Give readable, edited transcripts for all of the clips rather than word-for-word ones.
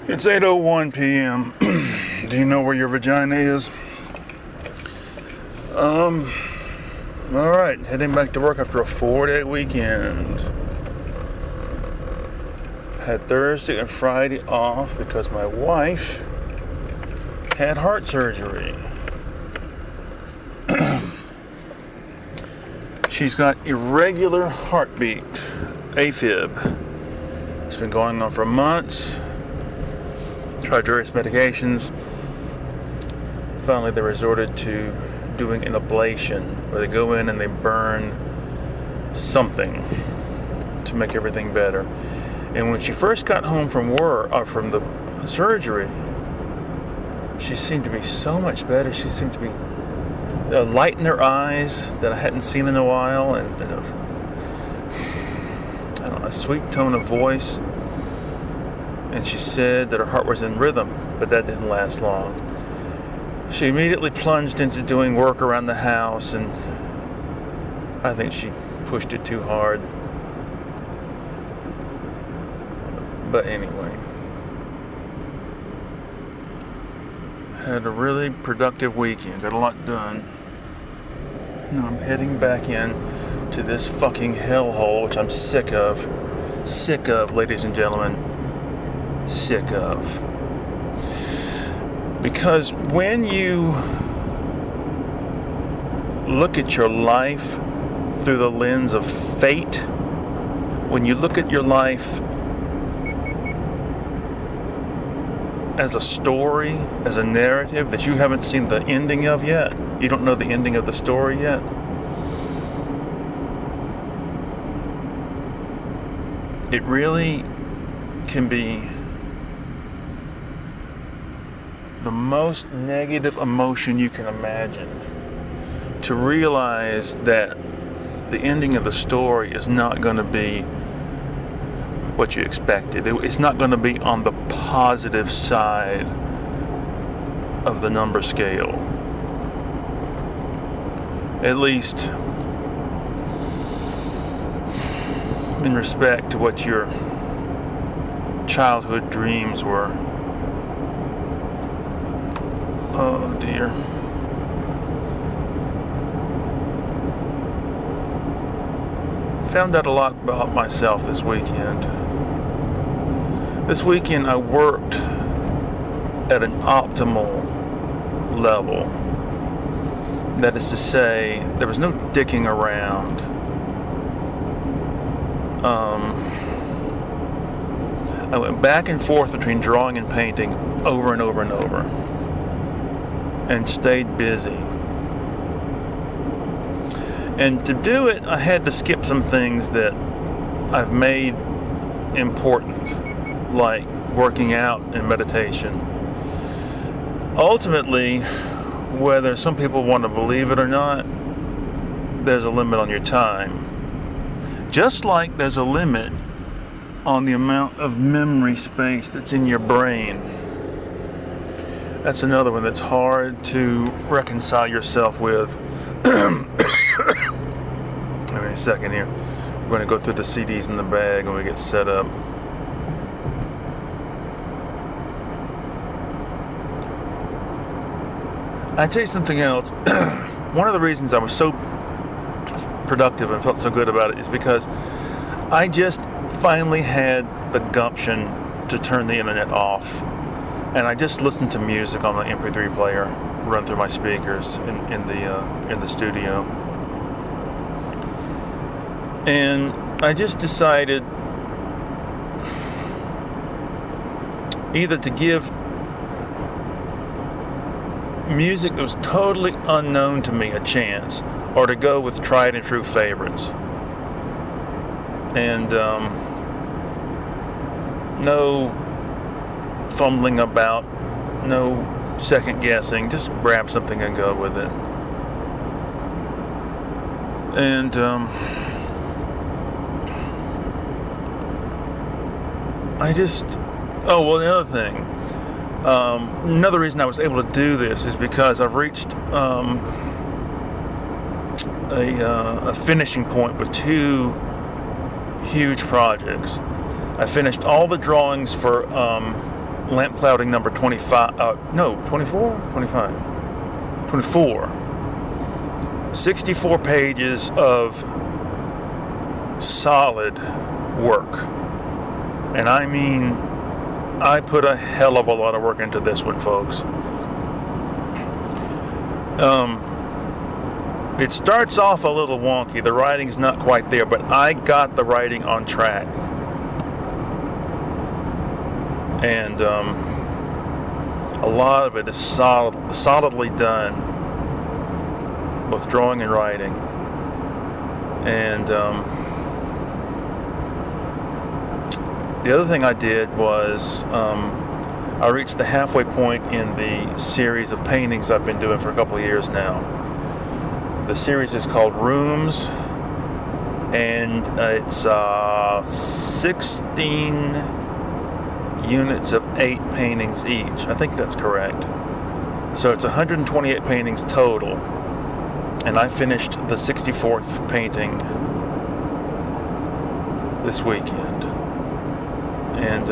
It's 8:01 p.m. Do you know where your vagina is? Alright, heading back to work after a 4-day weekend. Had Thursday and Friday off because my wife had heart surgery. She's got irregular heartbeat, AFib. It's been going on for months. Tried various medications. Finally, they resorted to doing an ablation, where they go in and they burn something to make everything better. And when she first got home from work, from the surgery, she seemed to be so much better. She seemed to be a light in her eyes that I hadn't seen in a while, and a sweet tone of voice. And she said that her heart was in rhythm, but that didn't last long. She immediately plunged into doing work around the house, and I think she pushed it too hard. But anyway, had a really productive weekend, got a lot done. Now I'm heading back in to this fucking hellhole, which I'm sick of. Sick of, ladies and gentlemen. Sick of. Because when you look at your life through the lens of fate, when you look at your life as a story, as a narrative that you haven't seen the ending of yet, you don't know the ending of the story yet, it really can be the most negative emotion you can imagine, to realize that the ending of the story is not going to be what you expected. It's not going to be on the positive side of the number scale. At least in respect to what your childhood dreams were. Oh dear. Found out a lot about myself this weekend. This weekend I worked at an optimal level. That is to say, there was no dicking around. I went back and forth between drawing and painting over and over and over, and stayed busy. And to do it, I had to skip some things that I've made important, like working out and meditation. Ultimately, whether some people want to believe it or not, there's a limit on your time. Just like there's a limit on the amount of memory space that's in your brain. That's another one that's hard to reconcile yourself with. Give me a second here. We're going to go through the CDs in the bag when we get set up. I tell you something else. One of the reasons I was so productive and felt so good about it is because I just finally had the gumption to turn the internet off. And I just listened to music on the MP3 player run through my speakers in the studio. And I just decided either to give music that was totally unknown to me a chance, or to go with tried and true favorites. And no fumbling about, no second guessing, just grab something and go with it. And the other thing, another reason I was able to do this is because I've reached a finishing point with two huge projects. I finished all the drawings for lamp clouding number 25, 24? 25. 24. 64 pages of solid work. And I mean, I put a hell of a lot of work into this one, folks. It starts off a little wonky. The writing's not quite there, but I got the writing on track. And a lot of it is solidly done, both drawing and writing. And the other thing I did was I reached the halfway point in the series of paintings I've been doing for a couple of years now. The series is called Rooms, and it's 16 units of 8 paintings each. I think that's correct. So it's 128 paintings total, and I finished the 64th painting this weekend. And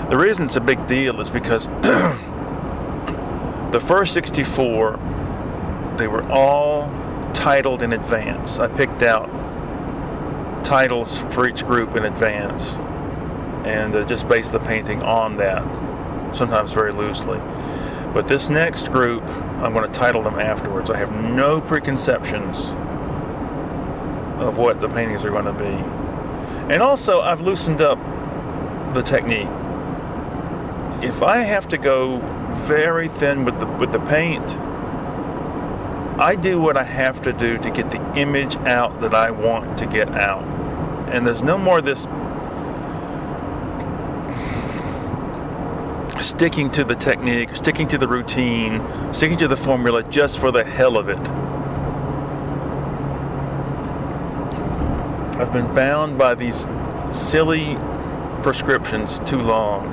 the reason it's a big deal is because the first 64, they were all titled in advance. I picked out titles for each group in advance and just based the painting on that, sometimes very loosely. But this next group, I'm going to title them afterwards. I have no preconceptions of what the paintings are going to be. And also, I've loosened up the technique. If I have to go very thin with the paint, I do what I have to do to get the image out that I want to get out. And there's no more of this sticking to the technique, sticking to the routine, sticking to the formula just for the hell of it. I've been bound by these silly prescriptions too long.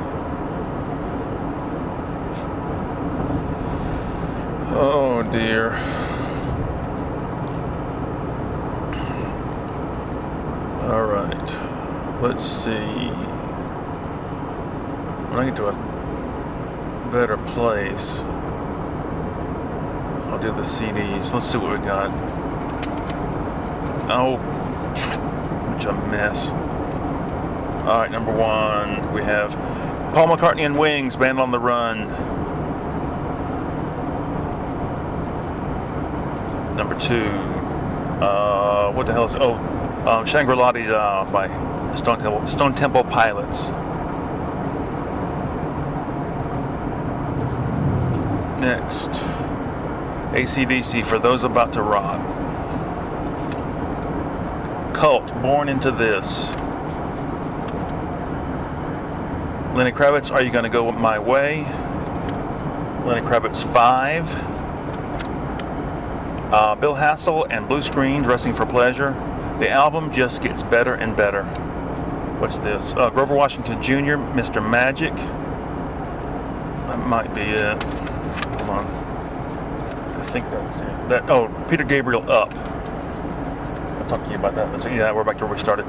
Oh dear. All right. Let's see. When I get to a better place, I'll do the CDs. Let's see what we got. Oh, which a mess. All right, number 1, we have Paul McCartney and Wings, Band on the Run. Number 2, what the hell is it? Shangri-La by Stone Temple Pilots. Next, AC/DC, For Those About to Rock. Cult, Born Into This. Lenny Kravitz, Are You Gonna Go My Way? Lenny Kravitz 5. Bill Hassel and Blue Screen, Dressing for Pleasure. The album just gets better and better. What's this? Grover Washington Jr., Mr. Magic. That might be it. Hold on. I think that's it. Peter Gabriel, Up. I'll talk to you about that. So, yeah, we're back to where we started.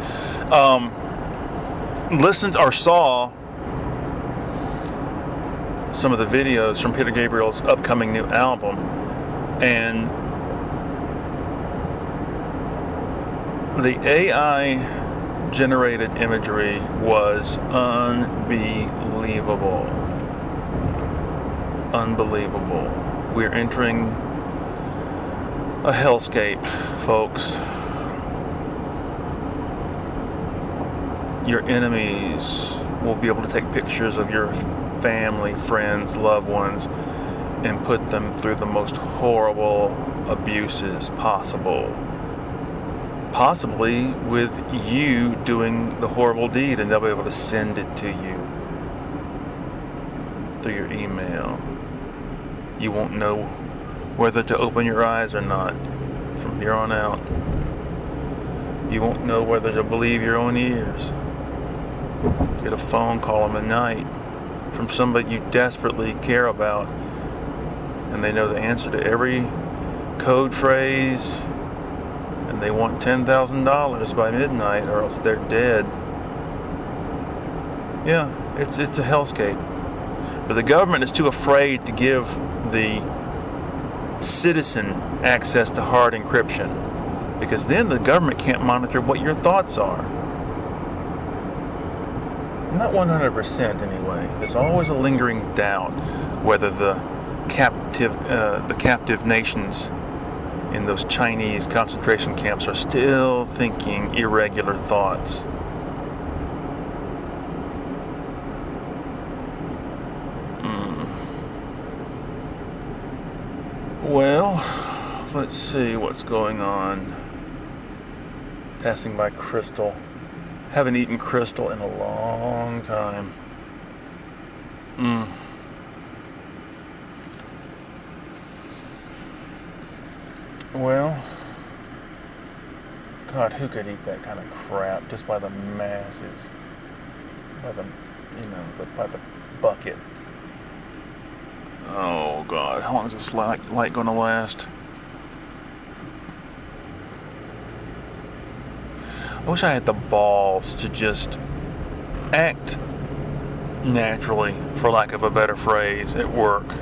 Listened or saw some of the videos from Peter Gabriel's upcoming new album, and the AI generated imagery was unbelievable. Unbelievable. We're entering a hellscape, folks. Your enemies will be able to take pictures of your family, friends, loved ones, and put them through the most horrible abuses possible. Possibly with you doing the horrible deed, and they'll be able to send it to you through your email. You won't know whether to open your eyes or not from here on out. You won't know whether to believe your own ears. Get a phone call in the night from somebody you desperately care about, and they know the answer to every code phrase, and they want $10,000 by midnight or else they're dead. Yeah, It's a hellscape. But the government is too afraid to give the citizen access to hard encryption, because then the government can't monitor what your thoughts are. Not 100% anyway. There's always a lingering doubt whether the captive nations in those Chinese concentration camps are still thinking irregular thoughts. Well, let's see what's going on. Passing by Crystal. Haven't eaten Crystal in a long time. Well, God, who could eat that kind of crap just by the masses? By the bucket. Oh God, how long is this light going to last? I wish I had the balls to just act naturally, for lack of a better phrase, at work.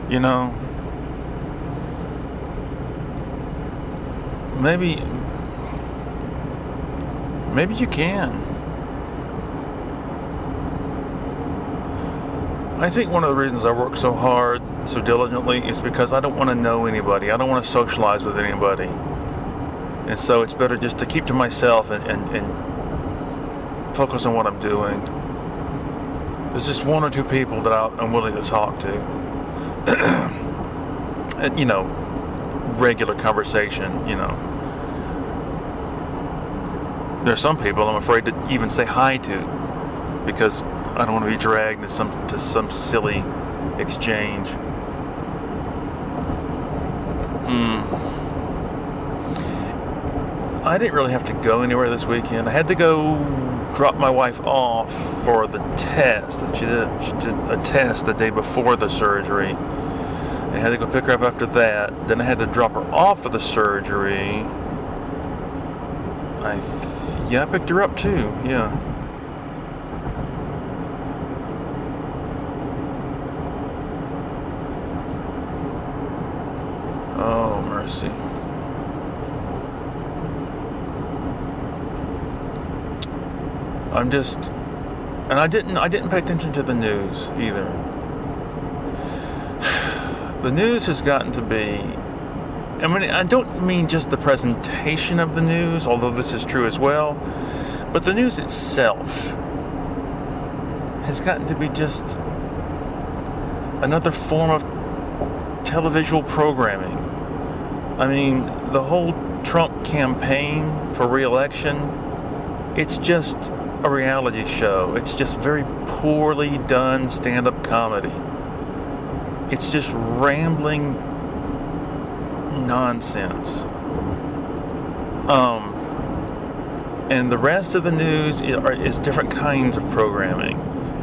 You know? Maybe you can. I think one of the reasons I work so hard, so diligently, is because I don't want to know anybody. I don't want to socialize with anybody. And so it's better just to keep to myself and focus on what I'm doing. There's just one or two people that I'm willing to talk to. And, regular conversation, There's some people I'm afraid to even say hi to, because I don't want to be dragged to some silly exchange. I didn't really have to go anywhere this weekend. I had to go drop my wife off for the test. She did a test the day before the surgery. I had to go pick her up after that. Then I had to drop her off for the surgery. I picked her up too. Yeah. Oh, mercy. I didn't pay attention to the news either. The news has gotten to be, I don't mean just the presentation of the news, although this is true as well, but the news itself has gotten to be just another form of televisual programming. I mean, the whole Trump campaign for re-election, it's just a reality show. It's just very poorly done stand-up comedy. It's just rambling nonsense. And the rest of the news is different kinds of programming.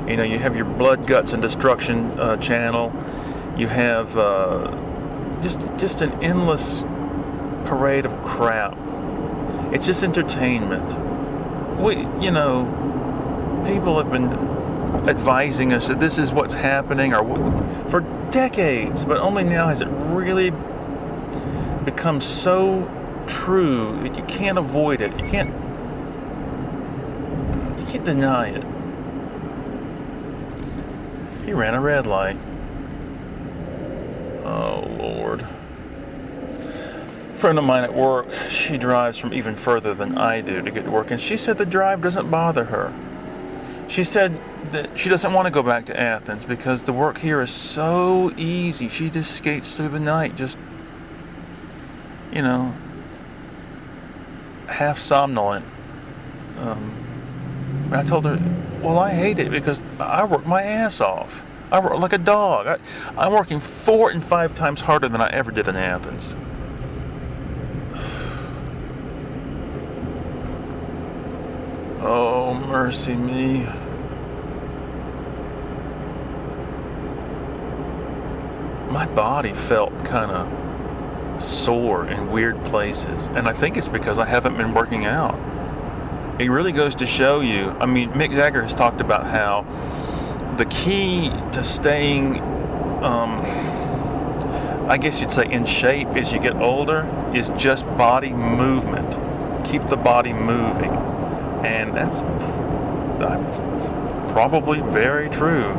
You have your Blood, Guts, and Destruction channel. You have just an endless parade of crap. It's just entertainment. People have been advising us that this is what's happening for decades, but only now has it really become so true that you can't avoid it. You can't deny it. He ran a red light. Oh, Lord. A friend of mine at work, she drives from even further than I do to get to work, and she said the drive doesn't bother her. She said that she doesn't want to go back to Athens because the work here is so easy. She just skates through the night, just, half somnolent. I told her, well, I hate it because I work my ass off. I work like a dog. I'm working 4 and 5 times harder than I ever did in Athens. Oh, mercy me. My body felt kind of sore in weird places, and I think it's because I haven't been working out. It really goes to show you, Mick Jagger has talked about how the key to staying, I guess you'd say, in shape as you get older is just body movement. Keep the body moving. And that's probably very true.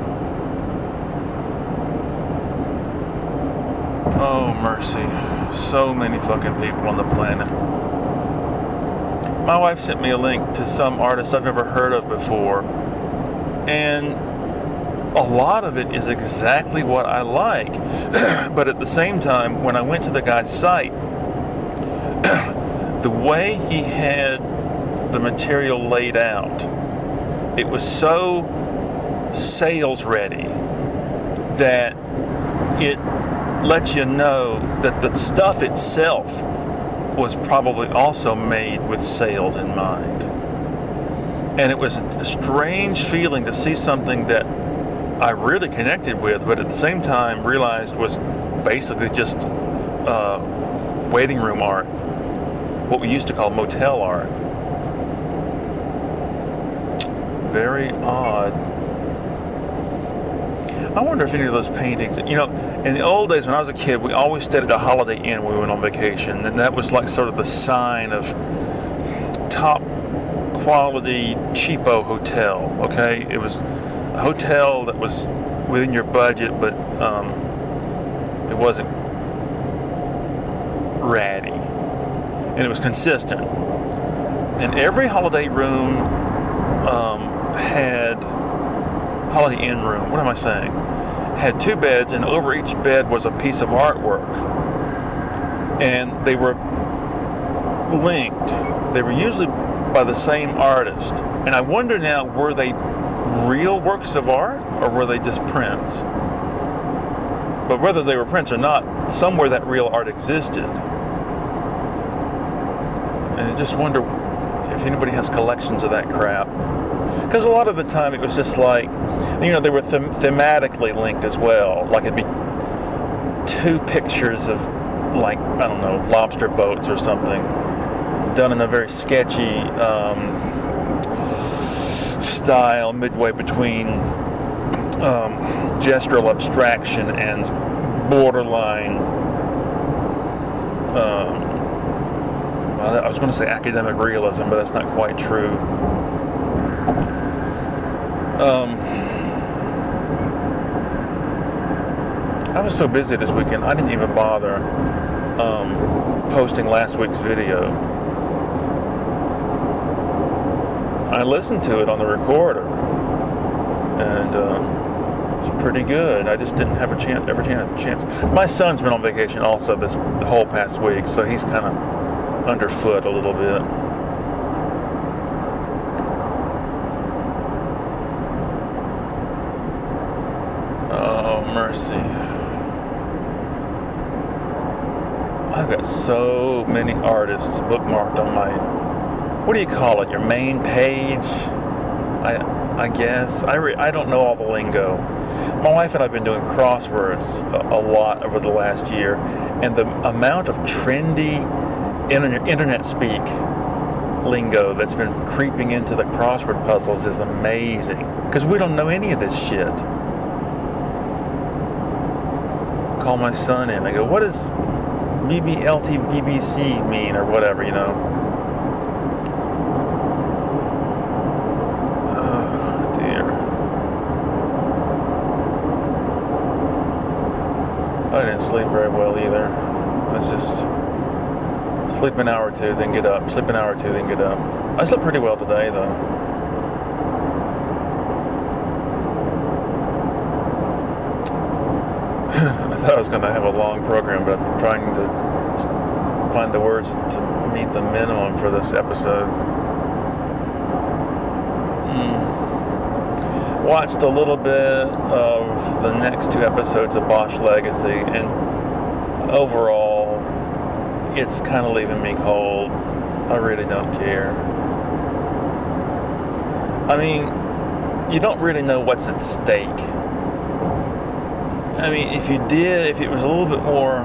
Oh, mercy. So many fucking people on the planet. My wife sent me a link to some artist I've never heard of before. And a lot of it is exactly what I like. But at the same time, when I went to the guy's site, the way he had the material laid out, it was so sales ready that it lets you know that the stuff itself was probably also made with sales in mind. And it was a strange feeling to see something that I really connected with, but at the same time realized was basically just waiting room art, what we used to call motel art. Very odd. I wonder if any of those paintings, in the old days when I was a kid, we always stayed at a Holiday Inn when we went on vacation, and that was like sort of the sign of top quality cheapo hotel. Okay, it was a hotel that was within your budget, but it wasn't ratty, and it was consistent. And every Holiday room had Holiday Inn room. What am I saying? Had 2 beds, and over each bed was a piece of artwork, and they were linked. They were usually by the same artist, and I wonder now, were they real works of art or were they just prints? But whether they were prints or not, somewhere that real art existed. And I just wonder if anybody has collections of that crap. Because a lot of the time it was just like, they were thematically linked as well. Like it'd be 2 pictures of, like, I don't know, lobster boats or something, done in a very sketchy style, midway between gestural abstraction and borderline, I was going to say academic realism, but that's not quite true. I was so busy this weekend, I didn't even bother posting last week's video. I listened to it on the recorder, and it's pretty good. I just didn't have a chance. My son's been on vacation also the whole past week, so he's kind of underfoot a little bit. Oh, mercy. I've got so many artists bookmarked on my, what do you call it, your main page? I guess. I don't know all the lingo. My wife and I have been doing crosswords a lot over the last year, and the amount of trendy internet speak lingo that's been creeping into the crossword puzzles is amazing, because we don't know any of this shit. Call my son in. I go, what does BBLT BBC mean, or whatever, Oh dear. I didn't sleep very well either. Let's just sleep an hour or two, then get up. Sleep an hour or two, then get up. I slept pretty well today, though. I thought I was going to have a long program, but I'm trying to find the words to meet the minimum for this episode. Watched a little bit of the next 2 episodes of Bosch Legacy, and overall, it's kind of leaving me cold. I really don't care. I mean, you don't really know what's at stake. I mean, if it was a little bit more,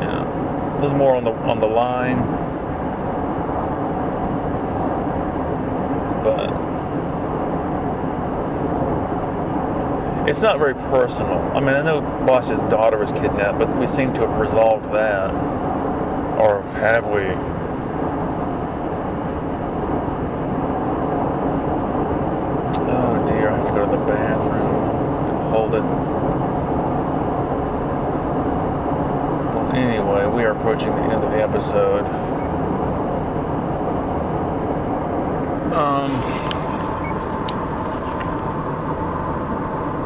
a little more on the line, but It's not very personal. I mean, I know Bosch's daughter was kidnapped, but we seem to have resolved that. Or have we? Oh dear, I have to go to the bathroom. Hold it. Well, anyway, we are approaching the end of the episode.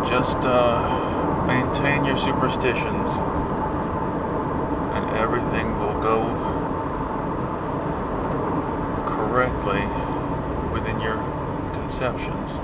Just maintain your superstitions and everything will go correctly within your conceptions.